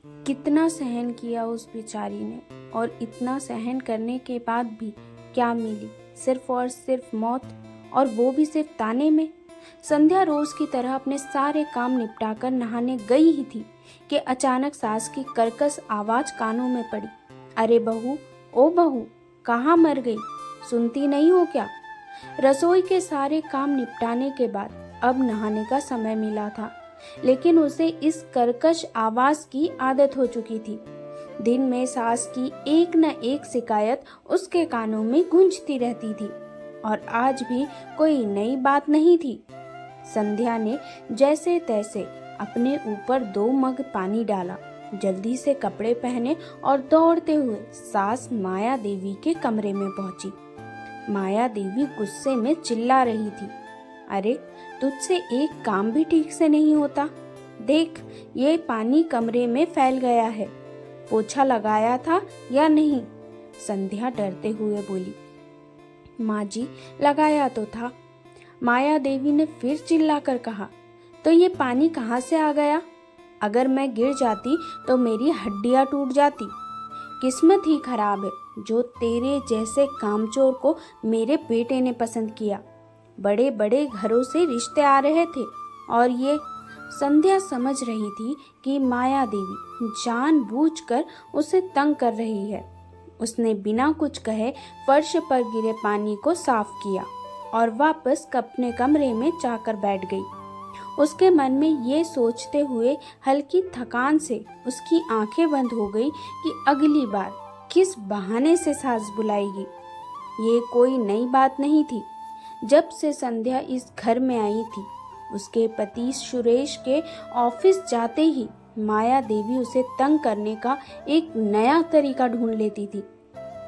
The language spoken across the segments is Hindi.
कितना सहन किया उस बेचारी ने, और इतना सहन करने के बाद भी क्या मिली? सिर्फ और सिर्फ मौत, और वो भी सिर्फ ताने में। संध्या रोज की तरह अपने सारे काम निपटाकर नहाने गई ही थी कि अचानक सास की कर्कश आवाज कानों में पड़ी। अरे बहू, ओ बहू, कहाँ मर गई? सुनती नहीं हो क्या? रसोई के सारे काम निपटाने के बाद अब नहाने का समय मिला था, लेकिन उसे इस कर्कश आवाज की आदत हो चुकी थी। दिन में सास की एक न एक शिकायत उसके कानों में गूंजती रहती थी, और आज भी कोई नई बात नहीं थी। संध्या ने जैसे तैसे अपने ऊपर 2 मग पानी डाला, जल्दी से कपड़े पहने और दौड़ते हुए सास माया देवी के कमरे में पहुंची। माया देवी गुस्से में चिल्ला रही थी। अरे, तुझसे एक काम भी ठीक से नहीं होता? देख, ये पानी कमरे में फैल गया है। पोछा लगाया था या नहीं? संध्या डरते हुए बोली। माँ जी, लगाया तो था। माया देवी ने फिर चिल्लाकर कहा। तो ये पानी कहाँ से आ गया? अगर मैं गिर जाती तो मेरी हड्डियाँ टूट जाती। किस्मत ही खराब है जो तेरे जैसे कामचोर को मेरे बेटे ने पसंद किया। बड़े बड़े घरों से रिश्ते आ रहे थे, और ये। संध्या समझ रही थी कि माया देवी जानबूझकर उसे तंग कर रही है। उसने बिना कुछ कहे फर्श पर गिरे पानी को साफ किया और वापस अपने कमरे में जाकर बैठ गई। उसके मन में ये सोचते हुए हल्की थकान से उसकी आंखें बंद हो गई कि अगली बार किस बहाने से सास बुलाएगी। ये कोई नई बात नहीं थी। जब से संध्या इस घर में आई थी, उसके पति सुरेश के ऑफिस जाते ही माया देवी उसे तंग करने का एक नया तरीका ढूंढ लेती थी।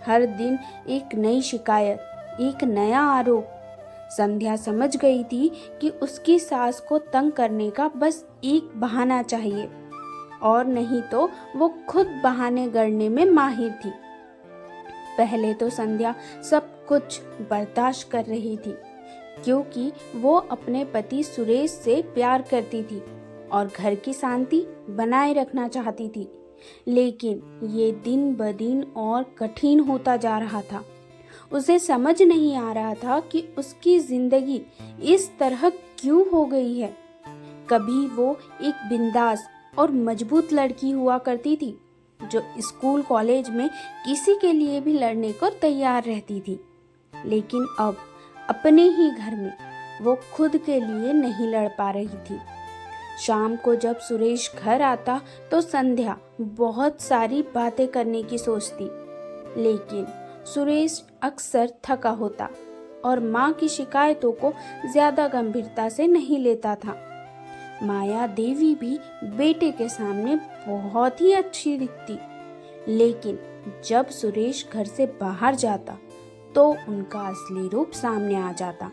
हर दिन एक नई शिकायत, एक नया आरोप। संध्या समझ गई थी कि उसकी सास को तंग करने का बस एक बहाना चाहिए, और नहीं तो वो खुद बहाने गढ़ने में माहिर थी। पहले तो संध्या सब कुछ बर्दाश्त कर रही थी, क्योंकि वो अपने पति सुरेश से प्यार करती थी और घर की शांति बनाए रखना चाहती थी। लेकिन ये दिन ब दिन और कठिन होता जा रहा था। उसे समझ नहीं आ रहा था कि उसकी जिंदगी इस तरह क्यों हो गई है। कभी वो एक बिंदास और मजबूत लड़की हुआ करती थी, जो स्कूल कॉलेज में किसी के लिए भी लड़ने को तैयार रहती थी। लेकिन अब अपने ही घर में वो खुद के लिए नहीं लड़ पा रही थी। शाम को जब सुरेश घर आता तो संध्या बहुत सारी बातें करने की सोचती, लेकिन सुरेश अक्सर थका होता और माँ की शिकायतों को ज्यादा गंभीरता से नहीं लेता था। माया देवी भी बेटे के सामने बहुत ही अच्छी दिखती, लेकिन जब सुरेश घर से बाहर जाता तो उनका असली रूप सामने आ जाता।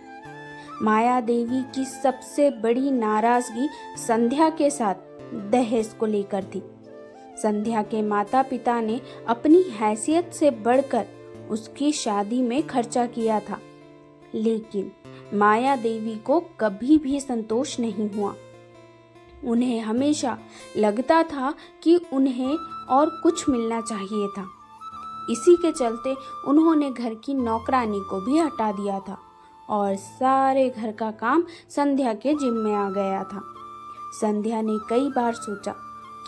माया देवी की सबसे बड़ी नाराजगी संध्या के साथ दहेज को लेकर थी। संध्या के माता पिता ने अपनी हैसियत से बढ़कर उसकी शादी में खर्चा किया था, लेकिन माया देवी को कभी भी संतोष नहीं हुआ। उन्हें हमेशा लगता था कि उन्हें और कुछ मिलना चाहिए था। इसी के चलते उन्होंने घर की नौकरानी को भी हटा दिया था और सारे घर का काम संध्या के जिम्मे आ गया था। संध्या ने कई बार सोचा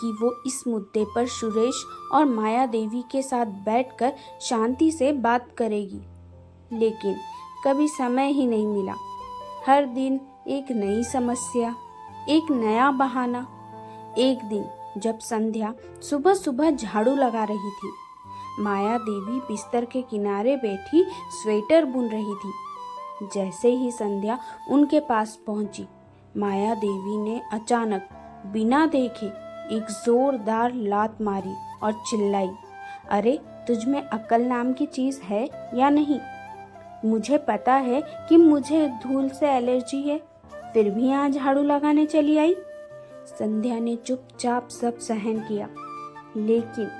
कि वो इस मुद्दे पर सुरेश और माया देवी के साथ बैठकर शांति से बात करेगी, लेकिन कभी समय ही नहीं मिला। हर दिन एक नई समस्या, एक नया बहाना। एक दिन जब संध्या सुबह सुबह झाड़ू लगा रही थी, माया देवी बिस्तर के किनारे बैठी स्वेटर बुन रही थी। जैसे ही संध्या उनके पास पहुंची, माया देवी ने अचानक बिना देखे एक जोरदार लात मारी और चिल्लाई, अरे तुझ में अक्ल नाम की चीज है या नहीं? मुझे पता है कि मुझे धूल से एलर्जी है, फिर भी यहाँ झाड़ू लगाने चली आई। संध्या ने चुपचाप सब सहन किया, लेकिन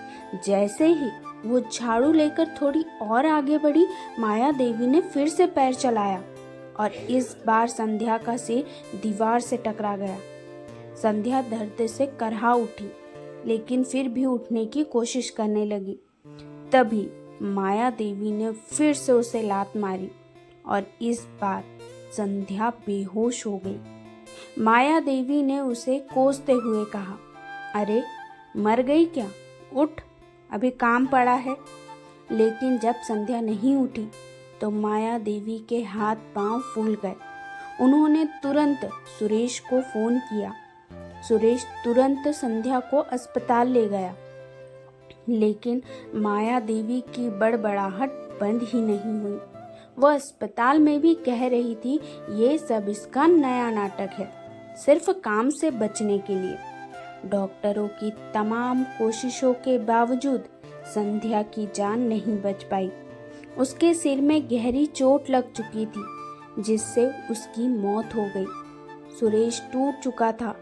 जैसे ही वो झाड़ू लेकर थोड़ी और आगे बढ़ी, माया देवी ने फिर से पैर चलाया और इस बार संध्या का सिर दीवार से टकरा गया। संध्या दर्द से करहा उठी। लेकिन फिर भी उठने की कोशिश करने लगी। तभी माया देवी ने फिर से उसे लात मारी और इस बार संध्या बेहोश हो गई। माया देवी ने उसे कोसते हुए कहा, अरे मर गई क्या? उठ, अभी काम पड़ा है। लेकिन जब संध्या नहीं उठी तो माया देवी के हाथ पांव फूल गए। उन्होंने तुरंत सुरेश को फोन किया। सुरेश तुरंत संध्या को अस्पताल ले गया, लेकिन माया देवी की बड़बड़ाहट बंद ही नहीं हुई। वह अस्पताल में भी कह रही थी, ये सब इसका नया नाटक है, सिर्फ काम से बचने के लिए। डॉक्टरों की तमाम कोशिशों के बावजूद संध्या की जान नहीं बच पाई। उसके सिर में गहरी चोट लग चुकी थी, जिससे उसकी मौत हो गई। सुरेश टूट चुका था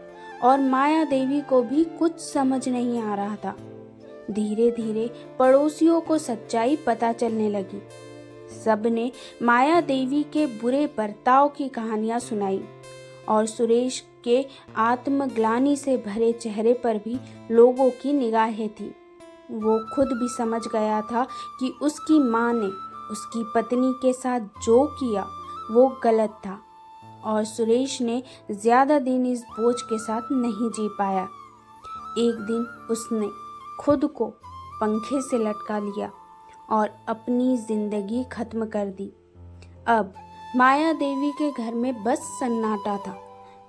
और माया देवी को भी कुछ समझ नहीं आ रहा था। धीरे धीरे पड़ोसियों को सच्चाई पता चलने लगी। सबने माया देवी के बुरे बर्ताव की कहानियां सुनाई और सुरेश के आत्मग्लानि से भरे चेहरे पर भी लोगों की निगाहें थी। वो खुद भी समझ गया था कि उसकी मां ने उसकी पत्नी के साथ जो किया वो गलत था और सुरेश ने ज़्यादा दिन इस बोझ के साथ नहीं जी पाया। एक दिन उसने खुद को पंखे से लटका लिया और अपनी जिंदगी खत्म कर दी। अब माया देवी के घर में बस सन्नाटा था।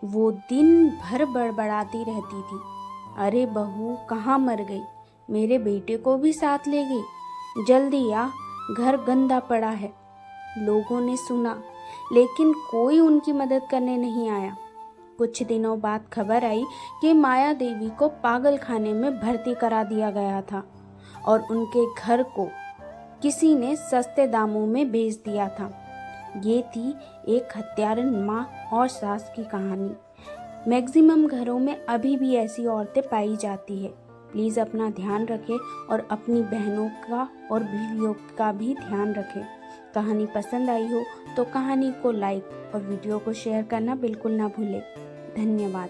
वो दिन भर बड़बड़ाती रहती थी, अरे बहू कहाँ मर गई? मेरे बेटे को भी साथ ले गई, जल्दी आ, घर गंदा पड़ा है। लोगों ने सुना, लेकिन कोई उनकी मदद करने नहीं आया। कुछ दिनों बाद खबर आई कि माया देवी को पागल खाने में भर्ती करा दिया गया था और उनके घर को किसी ने सस्ते दामों में बेच दिया था। ये थी एक हत्यारन माँ और सास की कहानी। मैक्सिमम घरों में अभी भी ऐसी औरतें पाई जाती है। प्लीज़ अपना ध्यान रखें और अपनी बहनों का और बीवियों का भी ध्यान रखें। कहानी पसंद आई हो तो कहानी को लाइक और वीडियो को शेयर करना बिल्कुल ना भूलें। धन्यवाद।